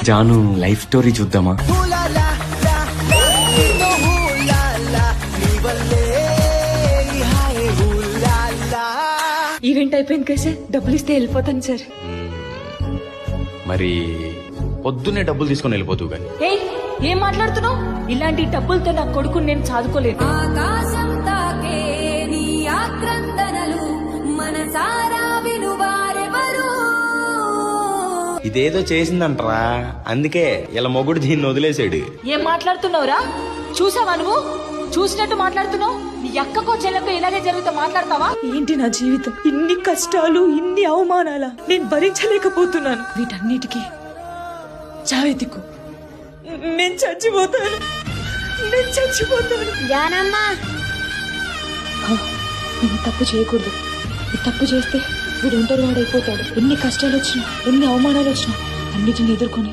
Janu life story చూద్దామా? Event అయిపోయింది కదా సార్, డబ్బులు ఇస్తే వెళ్ళిపోతాను సార్. మరి పొద్దున్నే డబ్బులు తీసుకొని వెళ్ళిపోతూ గాని. ఏం మాట్లాడుతున్నావు? ఇలాంటి డబ్బులతో నా కొడుకుని నేను చదువుకోలేదు. ఆకాశం తాకే నీ ఆక్రందనలు మనసారా వినువారెవరు. ఇదేదో చేసిందంటరా, అందుకే ఇలా మొగుడు దీన్ని వదిలేసాడు. ఏం మాట్లాడుతున్నావురా? చూసావా నువ్వు? చూసినట్టు మాట్లాడుతున్నావు. నీ అక్కకో చెల్లెకో ఇలాగే జరిగితే మాట్లాడతావా? ఏంటి నా జీవితం, ఇన్ని కష్టాలు, ఇన్ని అవమానాల నేను భరించలేకపోతున్నాను. వీటన్నిటికీ చావెతికు. నేను చచ్చిపోతాను. జానమ్మా, నేను తప్పు చేయకూడదు. ఈ తప్పు చేస్తే వీడు ఒంటరి వాడైపోతాడు. ఎన్ని కష్టాలు వచ్చినా, ఎన్ని అవమానాలు వచ్చినా అన్నిటిని ఎదుర్కొని